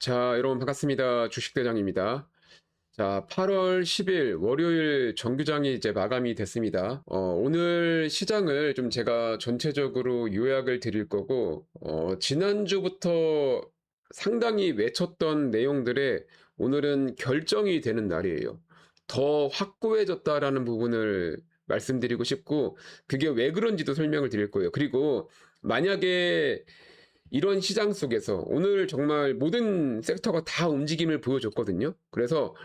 자, 여러분 반갑습니다. 주식대장입니다. 자, 8월 10일 월요일 정규장이 이제 마감이 됐습니다. 오늘 시장을 좀 제가 전체적으로 요약을 드릴 거고, 지난주부터 상당히 외쳤던 내용들에 오늘은 결정이 되는 날이에요. 더 확고해졌다라는 부분을 말씀드리고 싶고, 그게 왜 그런지도 설명을 드릴 거예요. 그리고 만약에 이런 시장 속에서 오늘 정말 모든 섹터가 다 움직임을 보여줬거든요. 그래서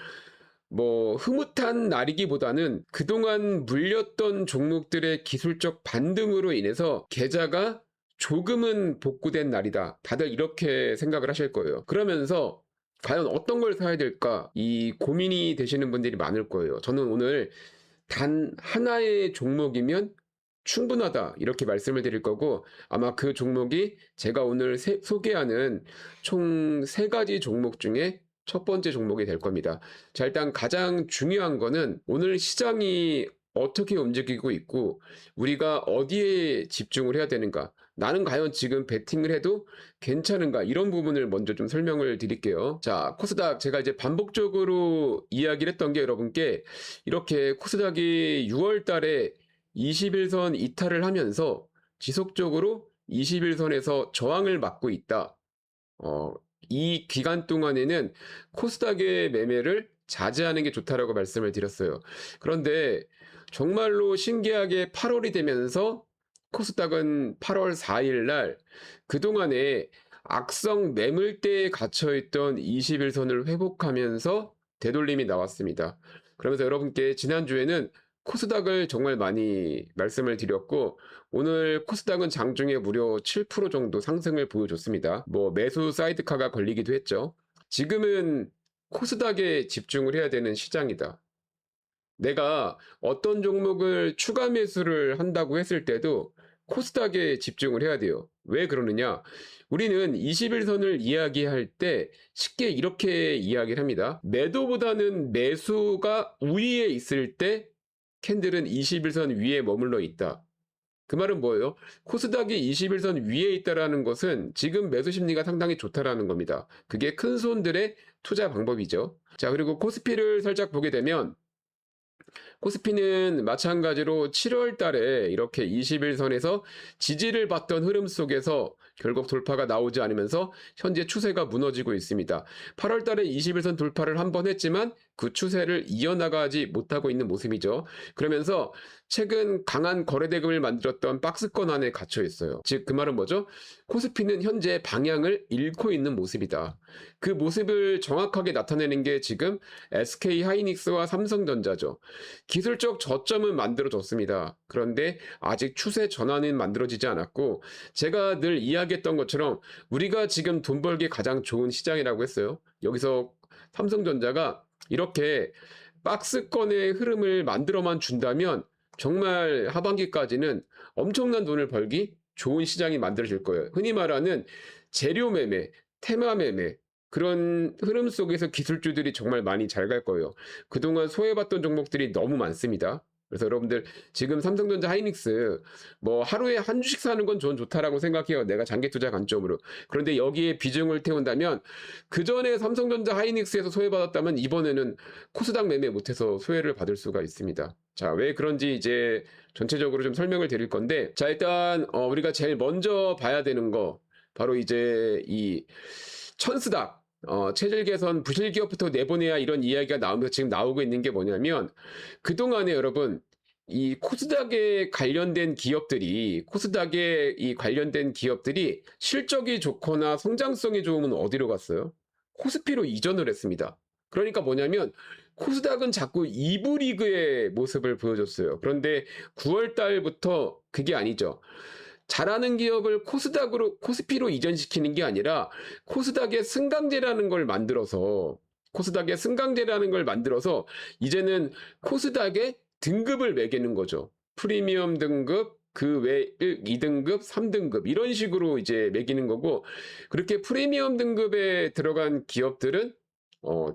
뭐 흐뭇한 날이기보다는 그동안 물렸던 종목들의 기술적 반등으로 인해서 계좌가 조금은 복구된 날이다. 다들 이렇게 생각을 하실 거예요. 그러면서 과연 어떤 걸 사야 될까? 이 고민이 되시는 분들이 많을 거예요. 저는 오늘 단 하나의 종목이면 충분하다 이렇게 말씀을 드릴 거고, 아마 그 종목이 제가 오늘 소개하는 총 3가지 종목 중에 첫 번째 종목이 될 겁니다. 자, 일단 가장 중요한 거는 오늘 시장이 어떻게 움직이고 있고 우리가 어디에 집중을 해야 되는가, 나는 과연 지금 베팅을 해도 괜찮은가, 이런 부분을 먼저 좀 설명을 드릴게요. 자, 코스닥 제가 이제 반복적으로 이야기를 했던 게, 여러분께 이렇게 코스닥이 6월 달에 21선 이탈을 하면서 지속적으로 21선에서 저항을 맞고 있다. 이 기간 동안에는 코스닥의 매매를 자제하는 게 좋다라고 말씀을 드렸어요. 그런데 정말로 신기하게 8월이 되면서 코스닥은 8월 4일 날 그동안에 악성 매물대에 갇혀있던 21선을 회복하면서 되돌림이 나왔습니다. 그러면서 여러분께 지난주에는 코스닥을 정말 많이 말씀을 드렸고, 오늘 코스닥은 장중에 무려 7% 정도 상승을 보여줬습니다. 뭐 매수 사이드카가 걸리기도 했죠. 지금은 코스닥에 집중을 해야 되는 시장이다. 내가 어떤 종목을 추가 매수를 한다고 했을 때도 코스닥에 집중을 해야 돼요. 왜 그러느냐? 우리는 21선을 이야기할 때 쉽게 이렇게 이야기를 합니다. 매도보다는 매수가 우위에 있을 때 캔들은 21선 위에 머물러 있다. 그 말은 뭐예요? 코스닥이 21선 위에 있다라는 것은 지금 매수 심리가 상당히 좋다라는 겁니다. 그게 큰 손들의 투자 방법이죠. 자, 그리고 코스피를 살짝 보게 되면 코스피는 마찬가지로 7월 달에 이렇게 21선에서 지지를 받던 흐름 속에서 결국 돌파가 나오지 않으면서 현재 추세가 무너지고 있습니다. 8월 달에 21선 돌파를 한 번 했지만 그 추세를 이어나가지 못하고 있는 모습이죠. 그러면서 최근 강한 거래대금을 만들었던 박스권 안에 갇혀 있어요. 즉, 그 말은 뭐죠? 코스피는 현재 방향을 잃고 있는 모습이다. 그 모습을 정확하게 나타내는 게 지금 SK 하이닉스와 삼성전자죠. 기술적 저점은 만들어졌습니다. 그런데 아직 추세 전환은 만들어지지 않았고, 제가 늘 이야기했던 것처럼 우리가 지금 돈 벌기 가장 좋은 시장이라고 했어요. 여기서 삼성전자가 이렇게 박스권의 흐름을 만들어만 준다면 정말 하반기까지는 엄청난 돈을 벌기 좋은 시장이 만들어질 거예요. 흔히 말하는 재료 매매, 테마 매매, 그런 흐름 속에서 기술주들이 정말 많이 잘 갈 거예요. 그동안 소외받던 종목들이 너무 많습니다. 그래서 여러분들 지금 삼성전자 하이닉스 뭐 하루에 한 주씩 사는 건 전 좋다라고 생각해요. 내가 장기 투자 관점으로. 그런데 여기에 비중을 태운다면, 그 전에 삼성전자 하이닉스에서 소외받았다면 이번에는 코스닥 매매 못해서 소외를 받을 수가 있습니다. 자, 왜 그런지 이제 전체적으로 좀 설명을 드릴 건데, 자, 일단 우리가 제일 먼저 봐야 되는 거 바로 이제 이 천스닥, 체질 개선 부실 기업부터 내보내야, 이런 이야기가 나오면서 지금 나오고 있는 게 뭐냐면, 그동안에 여러분 이 코스닥에 관련된 기업들이, 실적이 좋거나 성장성이 좋으면 어디로 갔어요? 코스피로 이전을 했습니다. 그러니까 뭐냐면 코스닥은 자꾸 2부 리그의 모습을 보여줬어요. 그런데 9월 달부터 그게 아니죠. 잘하는 기업을 코스피로 이전시키는 게 아니라 코스닥의 승강제라는 걸 만들어서 이제는 코스닥에 등급을 매기는 거죠. 프리미엄 등급, 그 외 2등급, 3등급 이런 식으로 이제 매기는 거고, 그렇게 프리미엄 등급에 들어간 기업들은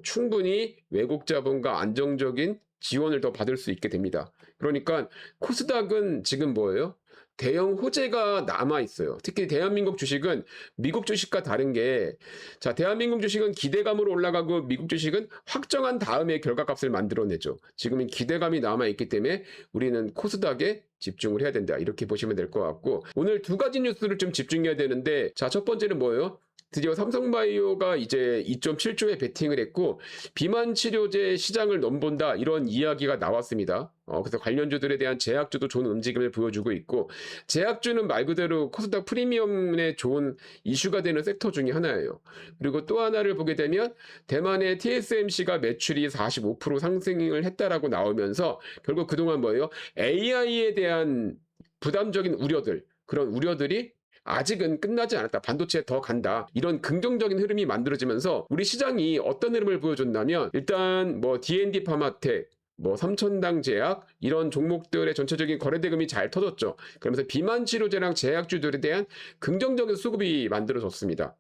충분히 외국 자본과 안정적인 지원을 더 받을 수 있게 됩니다. 그러니까 코스닥은 지금 뭐예요? 대형 호재가 남아 있어요. 특히 대한민국 주식은 미국 주식과 다른 게, 자, 대한민국 주식은 기대감으로 올라가고 미국 주식은 확정한 다음에 결과값을 만들어내죠. 지금 기대감이 남아 있기 때문에 우리는 코스닥에 집중을 해야 된다. 이렇게 보시면 될 것 같고, 오늘 두 가지 뉴스를 좀 집중해야 되는데, 자, 첫 번째는 뭐예요? 드디어 삼성바이오가 이제 2.7조에 베팅을 했고 비만 치료제 시장을 넘본다 이런 이야기가 나왔습니다. 그래서 관련주들에 대한 제약주도 좋은 움직임을 보여주고 있고, 제약주는 말 그대로 코스닥 프리미엄에 좋은 이슈가 되는 섹터 중에 하나예요. 그리고 또 하나를 보게 되면 대만의 TSMC가 매출이 45% 상승을 했다라고 나오면서 결국 그동안 뭐예요? AI에 대한 부담적인 우려들, 그런 우려들이 아직은 끝나지 않았다. 반도체에 더 간다. 이런 긍정적인 흐름이 만들어지면서 우리 시장이 어떤 흐름을 보여줬냐면, 일단 뭐 D&D 파마텍, 뭐 삼천당 제약 이런 종목들의 전체적인 거래대금이 잘 터졌죠. 그러면서 비만 치료제랑 제약주들에 대한 긍정적인 수급이 만들어졌습니다.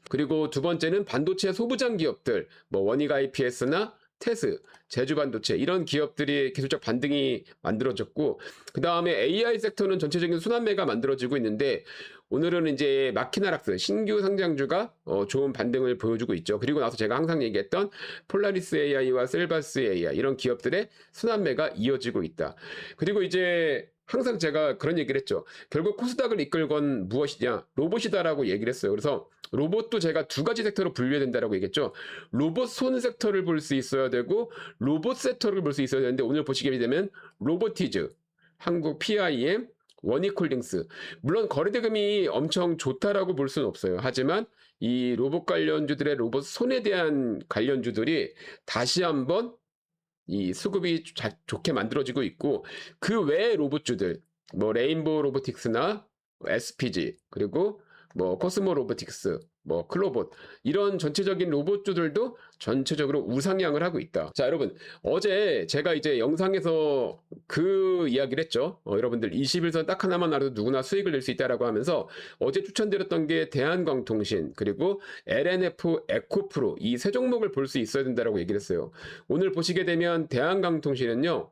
그리고 두 번째는 반도체 소부장 기업들, 뭐 원익 IPS나 테스, 제주반도체 이런 기업들이 계속적 반등이 만들어졌고, 그 다음에 AI 섹터는 전체적인 순환매가 만들어지고 있는데, 오늘은 이제 마키나락스 신규 상장주가 좋은 반등을 보여주고 있죠. 그리고 나서 제가 항상 얘기했던 폴라리스 AI와 셀바스 AI 이런 기업들의 순환매가 이어지고 있다. 그리고 이제 항상 제가 그런 얘기를 했죠. 결국 코스닥을 이끌 건 무엇이냐? 로봇이다라고 얘기를 했어요. 그래서 로봇도 제가 두 가지 섹터로 분류해야 된다라고 얘기했죠. 로봇 손 섹터를 볼 수 있어야 되고 로봇 섹터를 볼 수 있어야 되는데, 오늘 보시게 되면 로보티즈, 한국 PIM, 원익홀딩스, 물론 거래대금이 엄청 좋다라고 볼 수는 없어요. 하지만 이 로봇 관련주들의 로봇 손에 대한 관련주들이 다시 한번 이 수급이 좋게 만들어지고 있고, 그 외의 로봇주들, 뭐 레인보우 로보틱스나 SPG, 그리고 뭐 코스모 로보틱스, 뭐 클로봇 이런 전체적인 로봇주들도 전체적으로 우상향을 하고 있다. 자, 여러분, 어제 제가 이제 영상에서 그 이야기를 했죠. 여러분들 21선 딱 하나만 알아도 누구나 수익을 낼 수 있다라고 하면서 어제 추천드렸던 게 대한광통신 그리고 LNF 에코프로 이 세 종목을 볼 수 있어야 된다라고 얘기를 했어요. 오늘 보시게 되면 대한광통신은요,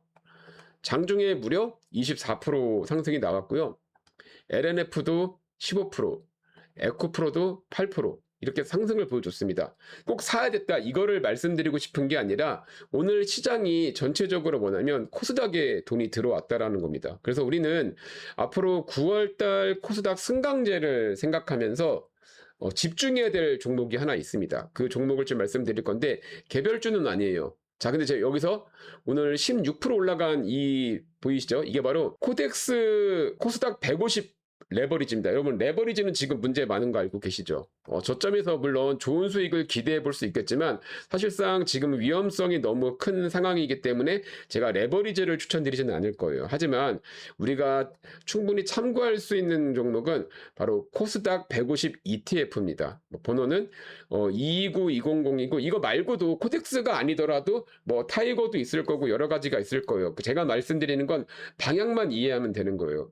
장중에 무려 24% 상승이 나왔고요. LNF도 15%, 에코프로도 8% 이렇게 상승을 보여줬습니다. 꼭 사야 됐다 이거를 말씀드리고 싶은 게 아니라, 오늘 시장이 전체적으로 뭐냐면 코스닥에 돈이 들어왔다라는 겁니다. 그래서 우리는 앞으로 9월달 코스닥 승강제를 생각하면서 집중해야 될 종목이 하나 있습니다. 그 종목을 좀 말씀드릴 건데 개별주는 아니에요. 자, 근데 제가 여기서 오늘 16% 올라간 이 보이시죠? 이게 바로 코덱스 코스닥 150 레버리지입니다. 여러분, 레버리지는 지금 문제 많은 거 알고 계시죠? 저점에서 물론 좋은 수익을 기대해 볼 수 있겠지만 사실상 지금 위험성이 너무 큰 상황이기 때문에 제가 레버리지를 추천드리지는 않을 거예요. 하지만 우리가 충분히 참고할 수 있는 종목은 바로 코스닥 150 ETF입니다. 번호는 229-200이고, 이거 말고도 코덱스가 아니더라도 뭐 타이거도 있을 거고 여러 가지가 있을 거예요. 제가 말씀드리는 건 방향만 이해하면 되는 거예요.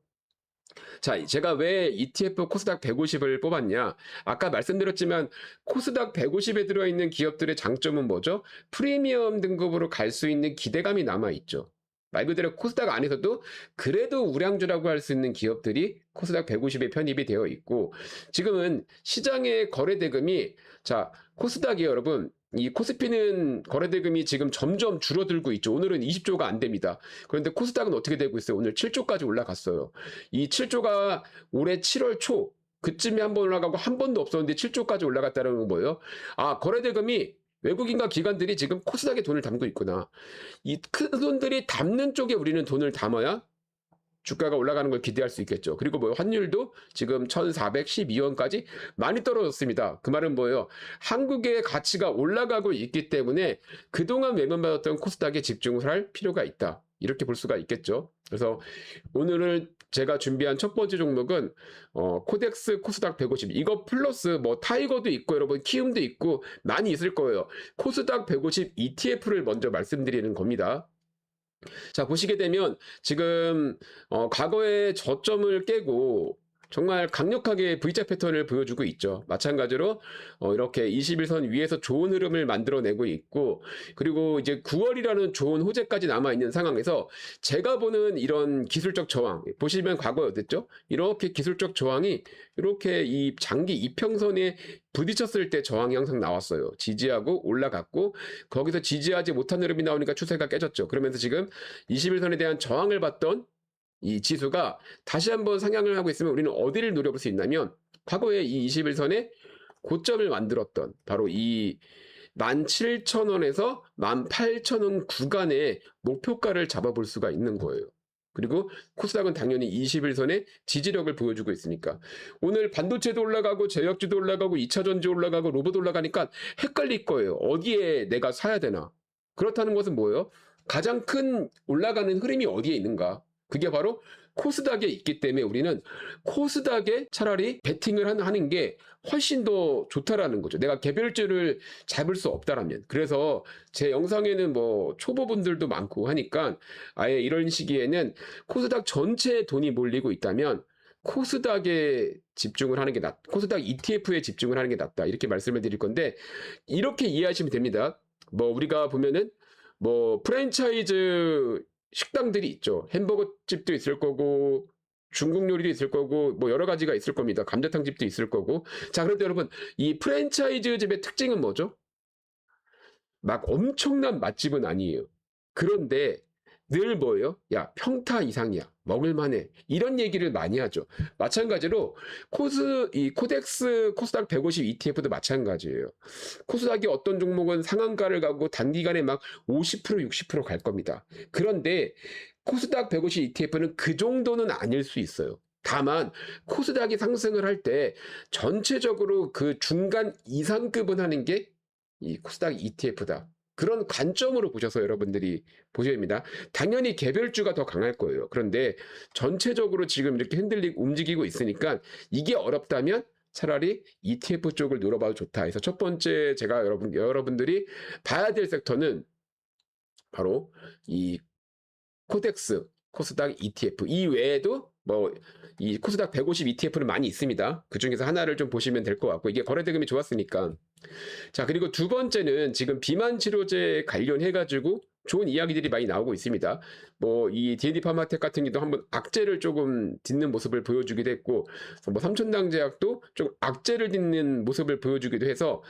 자, 제가 왜 ETF 코스닥 150을 뽑았냐? 아까 말씀드렸지만 코스닥 150에 들어있는 기업들의 장점은 뭐죠? 프리미엄 등급으로 갈 수 있는 기대감이 남아있죠. 말 그대로 코스닥 안에서도 그래도 우량주라고 할 수 있는 기업들이 코스닥 150에 편입이 되어 있고, 지금은 시장의 거래대금이, 자, 코스닥이 여러분, 이 코스피는 거래대금이 지금 점점 줄어들고 있죠. 오늘은 20조가 안 됩니다. 그런데 코스닥은 어떻게 되고 있어요? 오늘 7조까지 올라갔어요. 이 7조가 올해 7월 초 그쯤에 한 번 올라가고 한 번도 없었는데 7조까지 올라갔다는 건 뭐예요? 아, 거래대금이 외국인과 기관들이 지금 코스닥에 돈을 담고 있구나. 이 큰 돈들이 담는 쪽에 우리는 돈을 담아야 주가가 올라가는 걸 기대할 수 있겠죠. 그리고 뭐 환율도 지금 1412원까지 많이 떨어졌습니다. 그 말은 뭐예요? 한국의 가치가 올라가고 있기 때문에 그동안 외면받았던 코스닥에 집중을 할 필요가 있다. 이렇게 볼 수가 있겠죠. 그래서 오늘은 제가 준비한 첫 번째 종목은 코덱스 코스닥 150, 이거 플러스 뭐 타이거도 있고 여러분 키움도 있고 많이 있을 거예요. 코스닥 150 ETF를 먼저 말씀드리는 겁니다. 자, 보시게 되면 지금 과거의 저점을 깨고 정말 강력하게 V자 패턴을 보여주고 있죠. 마찬가지로 이렇게 21선 위에서 좋은 흐름을 만들어내고 있고, 그리고 이제 9월이라는 좋은 호재까지 남아있는 상황에서 제가 보는 이런 기술적 저항, 보시면 과거에 어땠죠? 이렇게 기술적 저항이 이렇게 이 장기 이평선에 부딪혔을 때 저항이 항상 나왔어요. 지지하고 올라갔고, 거기서 지지하지 못한 흐름이 나오니까 추세가 깨졌죠. 그러면서 지금 21선에 대한 저항을 받던 이 지수가 다시 한번 상향을 하고 있으면 우리는 어디를 노려볼 수 있냐면, 과거에 이 21선에 고점을 만들었던 바로 이 17,000원에서 18,000원 구간의 목표가를 잡아볼 수가 있는 거예요. 그리고 코스닥은 당연히 21선의 지지력을 보여주고 있으니까 오늘 반도체도 올라가고 제약주도 올라가고 2차전지 올라가고 로봇 올라가니까 헷갈릴 거예요. 어디에 내가 사야 되나? 그렇다는 것은 뭐예요? 가장 큰 올라가는 흐름이 어디에 있는가? 그게 바로 코스닥에 있기 때문에 우리는 코스닥에 차라리 베팅을 하는 게 훨씬 더 좋다라는 거죠. 내가 개별주를 잡을 수 없다라면. 그래서 제 영상에는 뭐 초보분들도 많고 하니까 아예 이런 시기에는 코스닥 전체에 돈이 몰리고 있다면 코스닥에 집중을 하는 게 코스닥 ETF에 집중을 하는 게 낫다. 이렇게 말씀을 드릴 건데, 이렇게 이해하시면 됩니다. 뭐 우리가 보면은 뭐 프랜차이즈 식당들이 있죠. 햄버거 집도 있을 거고 중국 요리도 있을 거고 뭐 여러 가지가 있을 겁니다. 감자탕 집도 있을 거고. 자, 그런데 여러분, 이 프랜차이즈 집의 특징은 뭐죠? 막 엄청난 맛집은 아니에요. 그런데 늘 뭐예요? 야, 평타 이상이야. 먹을만해. 이런 얘기를 많이 하죠. 마찬가지로 이 코덱스 코스닥 150 ETF도 마찬가지예요. 코스닥이 어떤 종목은 상한가를 가고 단기간에 막 50%, 60%갈 겁니다. 그런데 코스닥 150 ETF는 그 정도는 아닐 수 있어요. 다만 코스닥이 상승을 할 때 전체적으로 그 중간 이상급은 하는 게 이 코스닥 ETF다. 그런 관점으로 보셔서 여러분들이 보셔야 됩니다. 당연히 개별주가 더 강할 거예요. 그런데 전체적으로 지금 이렇게 흔들리고 움직이고 있으니까 이게 어렵다면 차라리 ETF 쪽을 노려봐도 좋다 해서 첫 번째 제가 여러분들이 봐야 될 섹터는 바로 이 코덱스 코스닥 ETF 이외에도 뭐 이 코스닥 150 ETF는 많이 있습니다. 그 중에서 하나를 좀 보시면 될 것 같고, 이게 거래대금이 좋았으니까. 자, 그리고 두 번째는 지금 비만 치료제 관련해가지고 좋은 이야기들이 많이 나오고 있습니다. 뭐 이 D&D 파마텍 같은 경우도 한번 악재를 조금 딛는 모습을 보여주기도 했고, 뭐 삼천당제약도 좀 악재를 딛는 모습을 보여주기도 해서,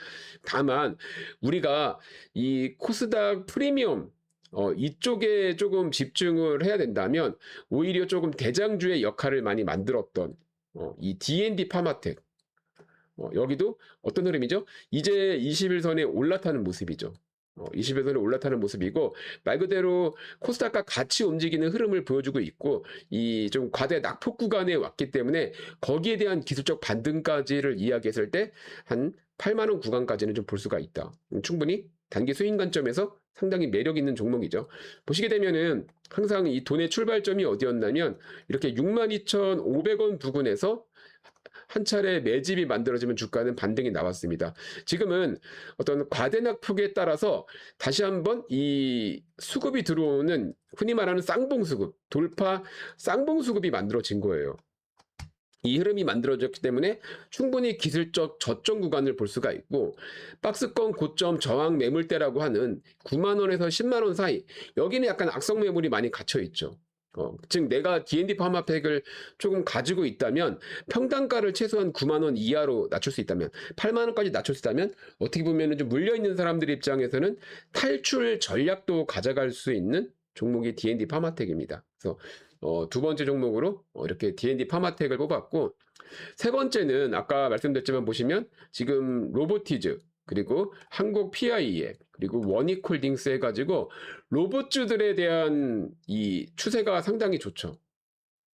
다만 우리가 이 코스닥 프리미엄 이쪽에 조금 집중을 해야 된다면 오히려 조금 대장주의 역할을 많이 만들었던 이 D&D 파마텍, 여기도 어떤 흐름이죠? 이제 21선에 올라타는 모습이죠. 21선에 올라타는 모습이고, 말 그대로 코스닥과 같이 움직이는 흐름을 보여주고 있고, 이 좀 과대 낙폭 구간에 왔기 때문에 거기에 대한 기술적 반등까지를 이야기했을 때 한 8만원 구간까지는 좀 볼 수가 있다. 충분히 단기 수익 관점에서 상당히 매력 있는 종목이죠. 보시게 되면은 항상 이 돈의 출발점이 어디였냐면 이렇게 62,500원 부근에서 한 차례 매집이 만들어지면 주가는 반등이 나왔습니다. 지금은 어떤 과대낙폭에 따라서 다시 한번 이 수급이 들어오는 흔히 말하는 쌍봉수급, 돌파 쌍봉수급이 만들어진 거예요. 이 흐름이 만들어졌기 때문에 충분히 기술적 저점 구간을 볼 수가 있고, 박스권 고점 저항 매물대라고 하는 9만원에서 10만원 사이, 여기는 약간 악성 매물이 많이 갇혀 있죠. 즉 내가 D&D 파마팩을 조금 가지고 있다면 평단가를 최소한 9만원 이하로 낮출 수 있다면, 8만원까지 낮출 수 있다면 어떻게 보면 좀 물려있는 사람들 입장에서는 탈출 전략도 가져갈 수 있는 종목이 D&D 파마텍입니다. 그래서 두 번째 종목으로 이렇게 D&D 파마텍을 뽑았고, 세 번째는 아까 말씀드렸지만 보시면 지금 로보티즈, 그리고 한국 PIE, 그리고 원익홀딩스 해가지고 로봇주들에 대한 이 추세가 상당히 좋죠.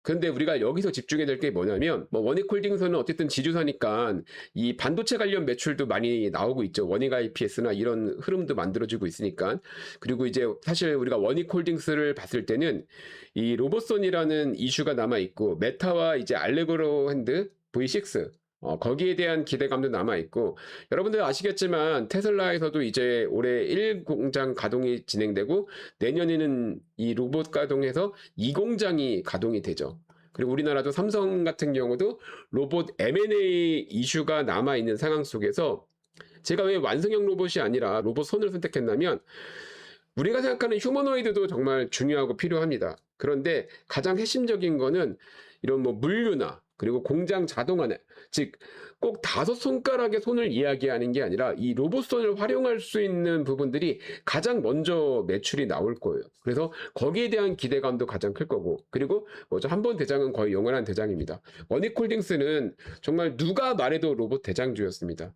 그런데 우리가 여기서 집중해야 될 게 뭐냐면, 뭐 원익홀딩스는 어쨌든 지주사니까 이 반도체 관련 매출도 많이 나오고 있죠. 원익 IPS나 이런 흐름도 만들어지고 있으니까. 그리고 이제 사실 우리가 원익홀딩스를 봤을 때는 이 로봇선이라는 이슈가 남아 있고, 메타와 이제 알레그로 핸드 V6 거기에 대한 기대감도 남아있고, 여러분들 아시겠지만 테슬라에서도 이제 올해 1공장 가동이 진행되고 내년에는 이 로봇 가동해서 2공장이 가동이 되죠. 그리고 우리나라도 삼성 같은 경우도 로봇 M&A 이슈가 남아있는 상황 속에서 제가 왜 완성형 로봇이 아니라 로봇 손을 선택했냐면 우리가 생각하는 휴머노이드도 정말 중요하고 필요합니다. 그런데 가장 핵심적인 거는 이런 뭐 물류나 그리고 공장 자동화나 즉 꼭 5손가락의 손을 이야기하는 게 아니라 이 로봇 손을 활용할 수 있는 부분들이 가장 먼저 매출이 나올 거예요. 그래서 거기에 대한 기대감도 가장 클 거고 그리고 뭐죠? 한 번 대장은 거의 영원한 대장입니다. 원익홀딩스는 정말 누가 말해도 로봇 대장주였습니다.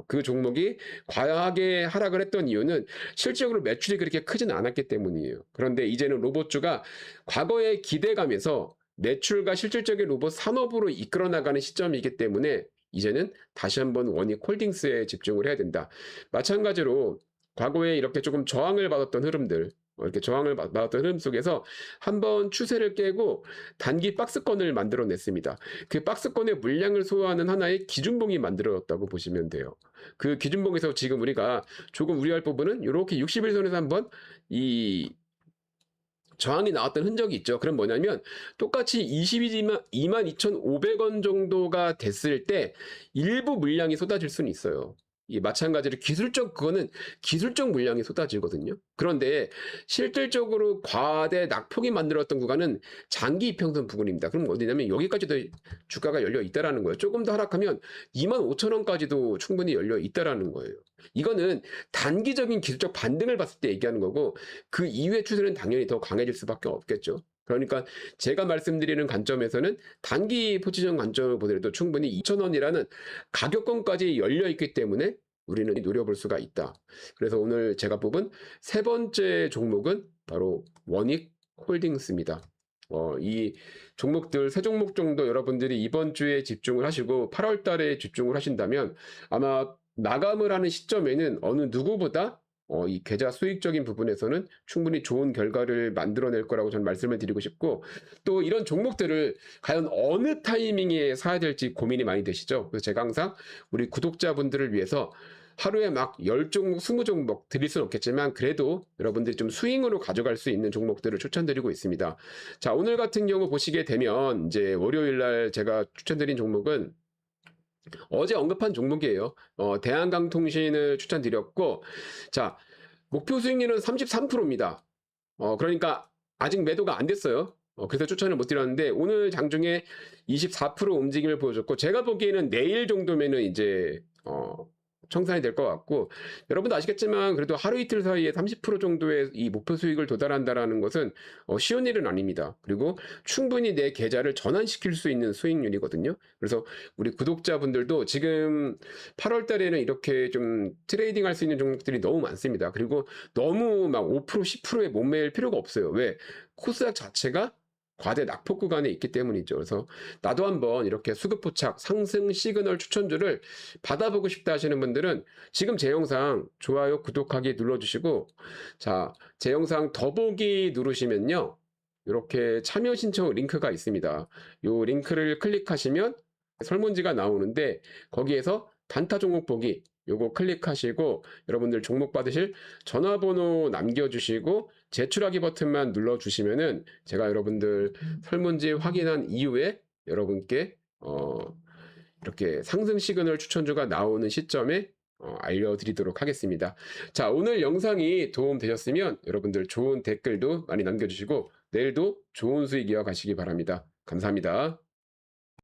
그 종목이 과하게 하락을 했던 이유는 실질적으로 매출이 그렇게 크진 않았기 때문이에요. 그런데 이제는 로봇주가 과거의 기대감에서 매출과 실질적인 로봇 산업으로 이끌어 나가는 시점이기 때문에 이제는 다시 한번 원익홀딩스에 집중을 해야 된다. 마찬가지로 과거에 이렇게 조금 저항을 받았던 흐름들, 이렇게 저항을 받았던 흐름 속에서 한번 추세를 깨고 단기 박스권을 만들어냈습니다. 그 박스권의 물량을 소화하는 하나의 기준봉이 만들어졌다고 보시면 돼요. 그 기준봉에서 지금 우리가 조금 우려할 부분은 이렇게 60일선에서 한번 이 저항이 나왔던 흔적이 있죠. 그럼 뭐냐면 똑같이 22,500원 정도가 됐을 때 일부 물량이 쏟아질 수는 있어요. 이 마찬가지로 그거는 기술적 물량이 쏟아지거든요. 그런데 실질적으로 과대 낙폭이 만들었던 구간은 장기 이평선 부근입니다. 그럼 어디냐면 여기까지도 주가가 열려 있다라는 거예요. 조금 더 하락하면 25,000원까지도 충분히 열려 있다라는 거예요. 이거는 단기적인 기술적 반등을 봤을 때 얘기하는 거고 그 이후의 추세는 당연히 더 강해질 수밖에 없겠죠. 그러니까 제가 말씀드리는 관점에서는 단기 포지션 관점을 보더라도 충분히 2,000원이라는 가격권까지 열려 있기 때문에 우리는 노려볼 수가 있다. 그래서 오늘 제가 뽑은 세 번째 종목은 바로 원익홀딩스입니다. 이 종목들 세 종목 정도 여러분들이 이번 주에 집중을 하시고 8월 달에 집중을 하신다면 아마 마감을 하는 시점에는 어느 누구보다 이 계좌 수익적인 부분에서는 충분히 좋은 결과를 만들어낼 거라고 저는 말씀을 드리고 싶고 또 이런 종목들을 과연 어느 타이밍에 사야 될지 고민이 많이 되시죠. 그래서 제가 항상 우리 구독자분들을 위해서 하루에 막 10종목, 20종목 드릴 수는 없겠지만 그래도 여러분들이 좀 스윙으로 가져갈 수 있는 종목들을 추천드리고 있습니다. 자, 오늘 같은 경우 보시게 되면 이제 월요일 날 제가 추천드린 종목은 어제 언급한 종목이에요. 대한강통신을 추천드렸고, 자, 목표 수익률은 33%입니다. 그러니까 아직 매도가 안 됐어요. 그래서 추천을 못 드렸는데, 오늘 장중에 24% 움직임을 보여줬고, 제가 보기에는 내일 정도면은 이제, 청산이 될 것 같고 여러분도 아시겠지만 그래도 하루 이틀 사이에 30% 정도의 이 목표 수익을 도달한다라는 것은 쉬운 일은 아닙니다. 그리고 충분히 내 계좌를 전환시킬 수 있는 수익률이거든요. 그래서 우리 구독자분들도 지금 8월 달에는 이렇게 좀 트레이딩 할 수 있는 종목들이 너무 많습니다. 그리고 너무 막 5% 10%에 못 매일 필요가 없어요. 왜? 코스닥 자체가 과대 낙폭 구간에 있기 때문이죠. 그래서 나도 한번 이렇게 수급포착 상승 시그널 추천주를 받아보고 싶다 하시는 분들은 지금 제 영상 좋아요, 구독하기 눌러주시고 자, 제 영상 더보기 누르시면요. 이렇게 참여 신청 링크가 있습니다. 이 링크를 클릭하시면 설문지가 나오는데 거기에서 단타 종목 보기 요거 클릭하시고 여러분들 종목 받으실 전화번호 남겨주시고 제출하기 버튼만 눌러주시면은 제가 여러분들 설문지 확인한 이후에 여러분께 이렇게 상승 시그널 추천주가 나오는 시점에 알려드리도록 하겠습니다. 자, 오늘 영상이 도움 되셨으면 여러분들 좋은 댓글도 많이 남겨주시고 내일도 좋은 수익 이어가시기 바랍니다. 감사합니다.